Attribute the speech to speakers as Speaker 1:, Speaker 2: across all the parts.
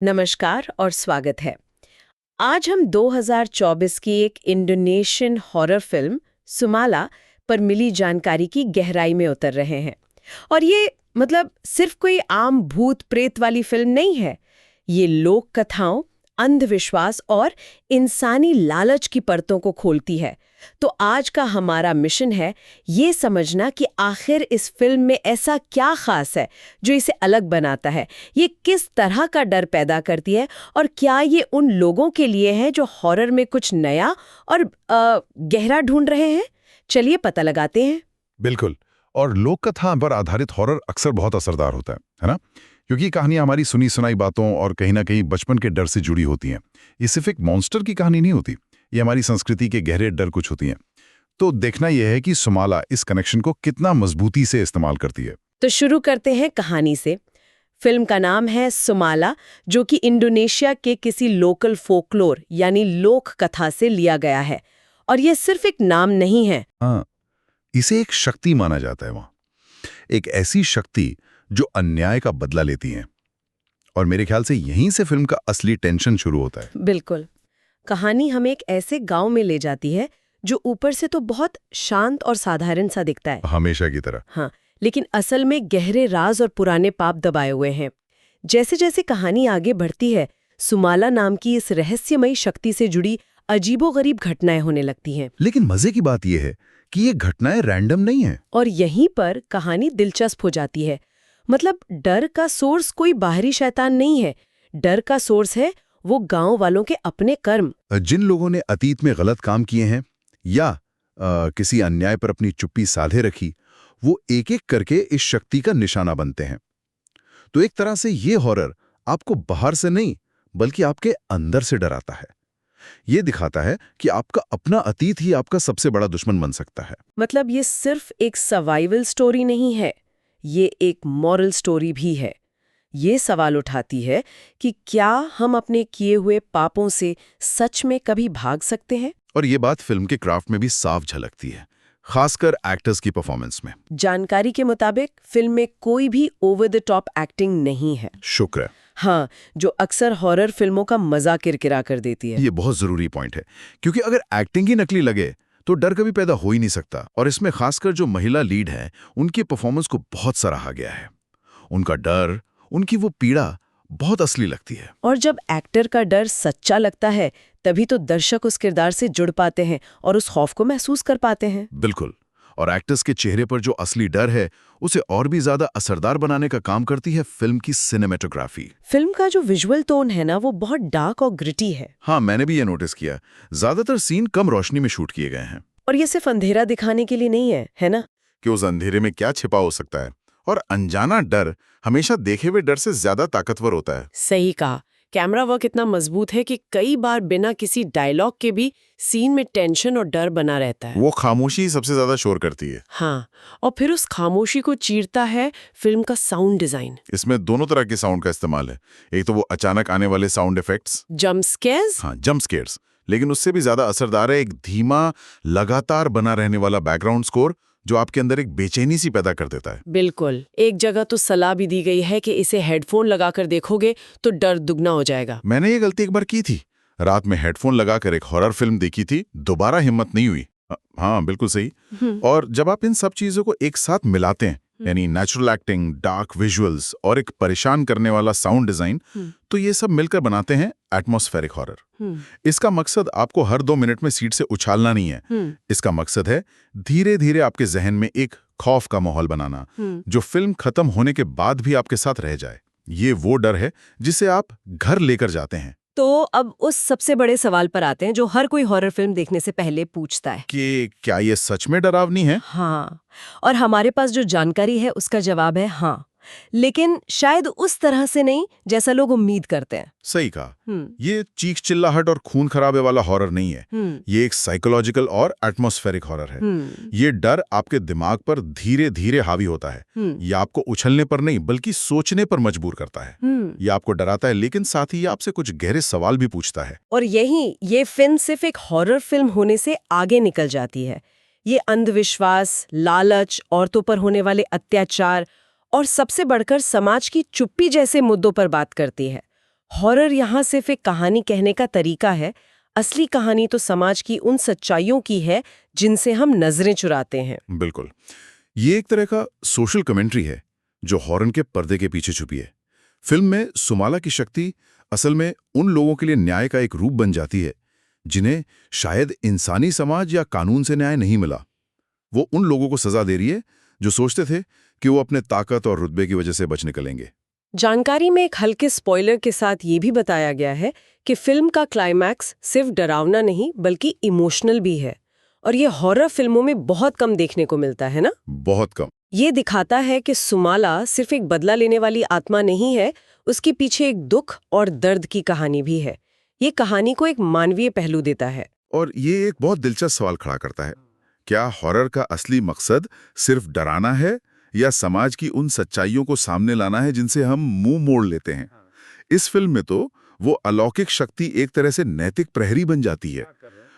Speaker 1: नमस्कार और स्वागत है। आज हम 2024 की एक इंडोनेशियन हॉरर फिल्म सुमाला पर मिली जानकारी की गहराई में उतर रहे हैं। और ये सिर्फ कोई आम भूत प्रेत वाली फिल्म नहीं है। ये लोक कथाओं, अंधविश्वास और इंसानी लालच की परतों को खोलती है। तो आज का हमारा मिशन है ये समझना कि आखिर इस फिल्म में ऐसा क्या खास है जो इसे अलग बनाता है, ये किस तरह का डर पैदा करती है और क्या ये उन लोगों के लिए है जो हॉरर में कुछ नया और गहरा ढूंढ रहे हैं। चलिए पता लगाते हैं।
Speaker 2: बिल्कुल। और लोक कथा पर आधारित हॉरर अक्सर बहुत असरदार होता है ना? क्योंकि ये कहानियां हमारी सुनी सुनाई बातों और कहीं ना कहीं बचपन के डर से जुड़ी होती हैं। ये सिर्फ एक मॉन्स्टर की कहानी नहीं होती, ये हमारी संस्कृति के गहरे डर कुछ होती हैं। तो देखना यह है कि सुमाला इस कनेक्शन को कितना मजबूती से इस्तेमाल करती है।
Speaker 1: तो शुरू करते हैं कहानी से। फिल्म का नाम है सुमाला, जो कि इंडोनेशिया के किसी लोकल फोकलोर यानी लोक कथा से लिया गया है। और ये सिर्फ एक नाम नहीं है।
Speaker 2: हाँ, इसे एक शक्ति माना जाता है वहाँ, एक ऐसी शक्ति जो अन्याय का बदला लेती है। और मेरे ख्याल से यहीं से फिल्म का असली टेंशन शुरू होता है।
Speaker 1: बिल्कुल। कहानी हमें एक ऐसे गांव में ले जाती है जो ऊपर से तो बहुत शांत और साधारण सा दिखता है,
Speaker 2: हमेशा की तरह।
Speaker 1: हाँ, लेकिन असल में गहरे राज और पुराने पाप दबाए हुए हैं। जैसे जैसे कहानी आगे बढ़ती है, सुमाला नाम की इस रहस्यमयी शक्ति से जुड़ी अजीबोगरीब घटनाएं होने लगती हैं।
Speaker 2: लेकिन मजे की बात यह है कि ये घटनाएं रैंडम नहीं है।
Speaker 1: और यहीं पर कहानी दिलचस्प हो जाती है। डर का सोर्स कोई बाहरी शैतान नहीं है। डर का सोर्स है वो गांव वालों के अपने कर्म।
Speaker 2: जिन लोगों ने अतीत में गलत काम किए हैं या किसी अन्याय पर अपनी चुप्पी साधे रखी, वो एक एक करके इस शक्ति का निशाना बनते हैं। तो एक तरह से ये हॉरर आपको बाहर से नहीं बल्कि आपके अंदर से डराता है। ये दिखाता है कि आपका अपना अतीत ही आपका सबसे बड़ा दुश्मन बन सकता है।
Speaker 1: ये सिर्फ एक सर्वाइवल स्टोरी नहीं है, ये एक मॉरल स्टोरी भी है। ये सवाल उठाती है कि क्या हम अपने किए हुए पापों से सच में कभी भाग सकते हैं।
Speaker 2: और ये बात फिल्म के क्राफ्ट में भी साफ झलकती है, खासकर एक्टर्स की परफॉर्मेंस में।
Speaker 1: जानकारी के मुताबिक फिल्म में कोई भी ओवर द टॉप एक्टिंग नहीं है।
Speaker 2: शुक्र है।
Speaker 1: हाँ, जो अक्सर हॉरर फिल्मों का मजा किरकिरा कर देती है।
Speaker 2: ये बहुत जरूरी पॉइंट है, क्योंकि अगर एक्टिंग ही नकली लगे तो डर कभी पैदा हो ही नहीं सकता। और इसमें खासकर जो महिला लीड है, उनकी परफॉर्मेंस को बहुत सराहा गया है। उनका डर, उनकी वो पीड़ा बहुत असली लगती है।
Speaker 1: और जब एक्टर का डर सच्चा लगता है, तभी तो दर्शक उस किरदार से जुड़ पाते हैं और उस खौफ को महसूस कर पाते हैं।
Speaker 2: बिल्कुल। और एक्टर्स के चेहरे पर जो असली डर है, उसे और भी ज्यादा असरदार बनाने का काम करती है फिल्म की सिनेमेटोग्राफी।
Speaker 1: फिल्म का जो विजुअल टोन है ना, वो बहुत डार्क और ग्रिटी है।
Speaker 2: हाँ, मैंने भी ये नोटिस किया। ज्यादातर सीन कम रोशनी में शूट किए गए हैं।
Speaker 1: और ये सिर्फ अंधेरा दिखाने के लिए नहीं है ना?
Speaker 2: कि उस अंधेरे में क्या छिपा हो सकता है। और अनजाना डर हमेशा देखे हुए डर से ज्यादा ताकतवर होता है।
Speaker 1: सही कहा। कैमरा वर्क इतना मजबूत है कि कई बार बिना किसी डायलॉग के भी सीन में टेंशन और डर बना रहता है।
Speaker 2: वो खामोशी सबसे ज्यादा शोर करती है।
Speaker 1: हाँ, और फिर उस खामोशी को चीरता है फिल्म का साउंड डिजाइन।
Speaker 2: इसमें दोनों तरह के साउंड का इस्तेमाल है। एक तो वो अचानक आने वाले साउंड इफेक्ट्स,
Speaker 1: जंप स्केयर्स।
Speaker 2: हाँ, जंप स्केयर्स। लेकिन उससे भी ज्यादा असरदार है एक धीमा, लगातार बना रहने वाला बैकग्राउंड स्कोर, जो आपके अंदर एक बेचैनी सी पैदा कर देता है।
Speaker 1: बिल्कुल। एक जगह तो सलाह भी दी गई है कि इसे हेडफोन लगाकर देखोगे तो डर दुगना हो जाएगा।
Speaker 2: मैंने ये गलती एक बार की थी। रात में हेडफोन लगाकर एक हॉरर फिल्म देखी थी, दोबारा हिम्मत नहीं हुई। हाँ, बिल्कुल सही। और जब आप इन सब चीजों को एक साथ मिलाते हैं, यानी नेचुरल एक्टिंग, डार्क विजुअल्स और एक परेशान करने वाला साउंड डिजाइन, तो ये सब मिलकर बनाते हैं एटमॉस्फेरिक हॉरर। इसका मकसद आपको हर 2 मिनट में सीट से उछालना नहीं है। इसका मकसद है धीरे धीरे आपके जहन में एक खौफ का माहौल बनाना, जो फिल्म खत्म होने के बाद भी आपके साथ रह जाए। ये वो डर है जिसे आप घर लेकर जाते हैं।
Speaker 1: तो अब उस सबसे बड़े सवाल पर आते हैं जो हर कोई हॉरर फिल्म देखने से पहले पूछता है
Speaker 2: कि क्या ये सच में डरावनी है?
Speaker 1: हाँ, और हमारे पास जो जानकारी है उसका जवाब है हाँ, लेकिन शायद उस तरह से नहीं जैसा लोग उम्मीद करते हैं।
Speaker 2: सही कहा। ये चीख चिल्लाहट और खून खराबे वाला हॉरर नहीं है। ये एक साइकोलॉजिकल और एटमॉस्फेरिक हॉरर है। ये डर आपके दिमाग पर धीरे धीरे हावी होता है। ये आपको उछलने पर नहीं बल्कि सोचने पर मजबूर करता है। ये आपको डराता है, लेकिन साथ ही आपसे कुछ गहरे सवाल भी पूछता है।
Speaker 1: और ये फिल्म सिर्फ एक हॉरर फिल्म होने से आगे निकल जाती है। ये अंधविश्वास, लालच, औरतों पर होने वाले अत्याचार और सबसे बढ़कर समाज की चुप्पी जैसे मुद्दों पर बात करती है। हॉरर यहाँ सिर्फ एक कहानी कहने का तरीका है, असली कहानी तो समाज की उन सच्चाइयों की है जिनसे हम नजरें चुराते हैं।
Speaker 2: बिल्कुल। ये एक तरह का सोशल कमेंट्री है जो हॉरर के पर्दे के पीछे छुपी है। फिल्म में सुमाला की शक्ति असल में उन लोगों के लिए न्याय का एक रूप बन जाती है जिन्हें शायद इंसानी समाज या कानून से न्याय नहीं मिला। वो उन लोगों को सजा दे रही है जो सोचते थे कि वो अपने ताकत और रुतबे की वजह से बच निकलेंगे।
Speaker 1: जानकारी में एक हल्के स्पॉइलर के साथ ये भी बताया गया है कि फिल्म का क्लाइमैक्स सिर्फ डरावना नहीं बल्कि इमोशनल भी है, और ये हॉरर फिल्मों में बहुत कम देखने को मिलता है ना।
Speaker 2: बहुत कम।
Speaker 1: ये दिखाता है कि सुमाला सिर्फ एक बदला लेने वाली आत्मा नहीं है, उसके पीछे एक दुख और दर्द की कहानी भी है। ये कहानी को एक मानवीय पहलू देता है।
Speaker 2: और ये एक बहुत दिलचस्प सवाल खड़ा करता है, क्या हॉरर का असली मकसद सिर्फ डराना है या समाज की उन सच्चाइयों को सामने लाना है जिनसे हम मुंह मोड़ लेते हैं। इस फिल्म में तो वो अलौकिक शक्ति एक तरह से नैतिक प्रहरी बन जाती है।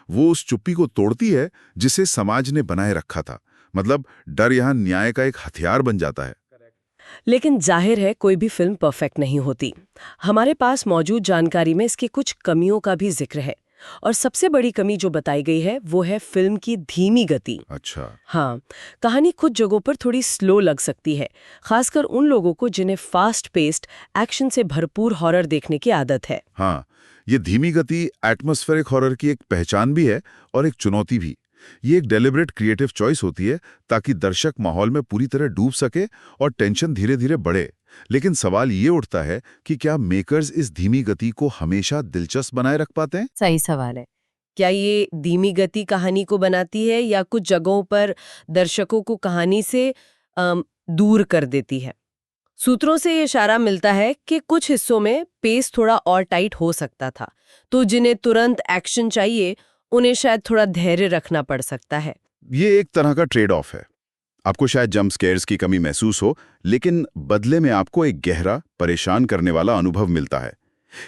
Speaker 2: वो उस चुप्पी को तोड़ती है जिसे समाज ने बनाए रखा था। मतलब डर यहाँ न्याय का एक हथियार बन जाता है।
Speaker 1: लेकिन जाहिर है कोई भी फिल्म परफेक्ट नहीं होती। हमारे पास मौजूद जानकारी में इसकी कुछ कमियों का भी जिक्र है, और सबसे बड़ी कमी जो बताई गई है वो है फिल्म की धीमी गति।
Speaker 2: अच्छा।
Speaker 1: हाँ, कहानी कुछ जगहों पर थोड़ी स्लो लग सकती है, खासकर उन लोगों को जिन्हें फास्ट पेस्ड एक्शन से भरपूर हॉरर देखने की आदत है।
Speaker 2: हाँ, ये धीमी गति एटमॉस्फेरिक हॉरर की एक पहचान भी है और एक चुनौती भी। ये एक डेलिब्रेट क्रिएटिव चॉइस होती है ताकि दर्शक माहौल में पूरी तरह डूब सके और टेंशन धीरे धीरे बढ़े। लेकिन सवाल ये उठता है कि क्या मेकर्स इस धीमी गति को हमेशा दिलचस्प बनाए रख पाते हैं?
Speaker 1: सही सवाल है। क्या ये धीमी गति कहानी को बनाती है या कुछ जगहों पर दर्शकों को कहानी से दूर कर देती है? सूत्रों से ये इशारा मिलता है कि कुछ हिस्सों में पेस थोड़ा और टाइट हो सकता था, तो जिन्हें तुरंत एक्शन चाहिए उन्हें शायद थोड़ा धैर्य रखना पड़ सकता है।
Speaker 2: ये एक तरह का ट्रेड ऑफ है। आपको शायद जंप स्केयर्स की कमी महसूस हो, लेकिन बदले में आपको एक गहरा, परेशान करने वाला अनुभव मिलता है।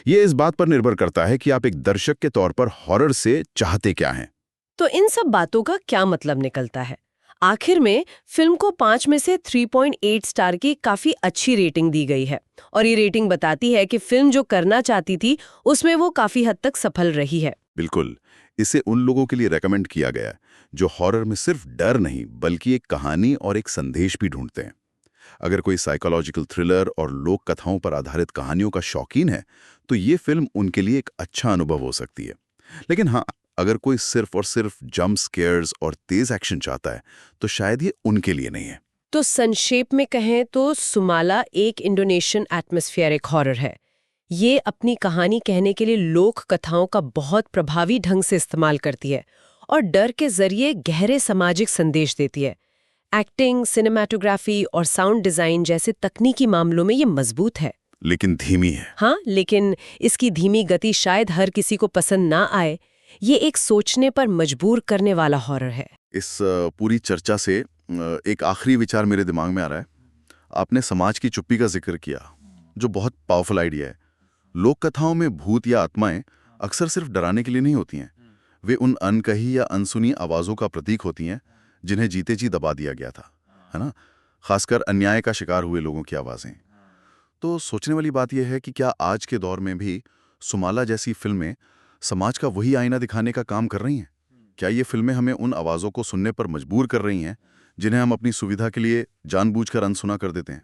Speaker 2: ये इस बात पर निर्भर करता है कि आप एक दर्शक के तौर पर हॉरर से चाहते क्या हैं।
Speaker 1: तो इन सब बातों का क्या मतलब निकलता है? आखिर में फिल्म को 5 में से 3.8 स्टार की काफी अच्छी रेटिंग दी गई है, और ये रेटिंग बताती है कि फिल्म जो करना चाहती थी उसमें वो काफी हद तक सफल रही है।
Speaker 2: बिल्कुल। इसे उन लोगों के लिए रेकमेंड किया गया है जो हॉरर में सिर्फ डर नहीं बल्कि एक कहानी और एक संदेश भी ढूंढते हैं। अगर कोई साइकोलॉजिकल थ्रिलर और लोक कथाओं पर आधारित कहानियों का शौकीन है तो ये फिल्म उनके लिए एक अच्छा अनुभव हो सकती है। लेकिन हाँ, अगर कोई सिर्फ और सिर्फ जंप स्केयर्स और तेज एक्शन चाहता है तो शायद ये उनके लिए नहीं है।
Speaker 1: तो संक्षेप में कहें तो सुमाला एक इंडोनेशियन एटमॉस्फेरिक हॉरर है। ये अपनी कहानी कहने के लिए लोक कथाओं का बहुत प्रभावी ढंग से इस्तेमाल करती है और डर के जरिए गहरे सामाजिक संदेश देती है। एक्टिंग, सिनेमैटोग्राफी और साउंड डिजाइन जैसे तकनीकी मामलों में ये मजबूत है।
Speaker 2: लेकिन धीमी है।
Speaker 1: हाँ, लेकिन इसकी धीमी गति शायद हर किसी को पसंद ना आए। ये एक सोचने पर मजबूर करने वाला हॉरर है।
Speaker 2: इस पूरी चर्चा से एक आखिरी विचार मेरे दिमाग में आ रहा है। आपने समाज की चुप्पी का जिक्र किया, जो बहुत पावरफुल आइडिया है। लोक कथाओं में भूत या आत्माएं अक्सर सिर्फ डराने के लिए नहीं होती हैं। वे उन अनकही या अनसुनी आवाज़ों का प्रतीक होती हैं जिन्हें जीते जी दबा दिया गया था, है ना? खासकर अन्याय का शिकार हुए लोगों की आवाज़ें। तो सोचने वाली बात यह है कि क्या आज के दौर में भी सुमाला जैसी फिल्में समाज का वही आईना दिखाने का काम कर रही हैं? क्या ये फिल्में हमें उन आवाज़ों को सुनने पर मजबूर कर रही हैं जिन्हें हम अपनी सुविधा के लिए जानबूझकर अनसुना कर देते हैं?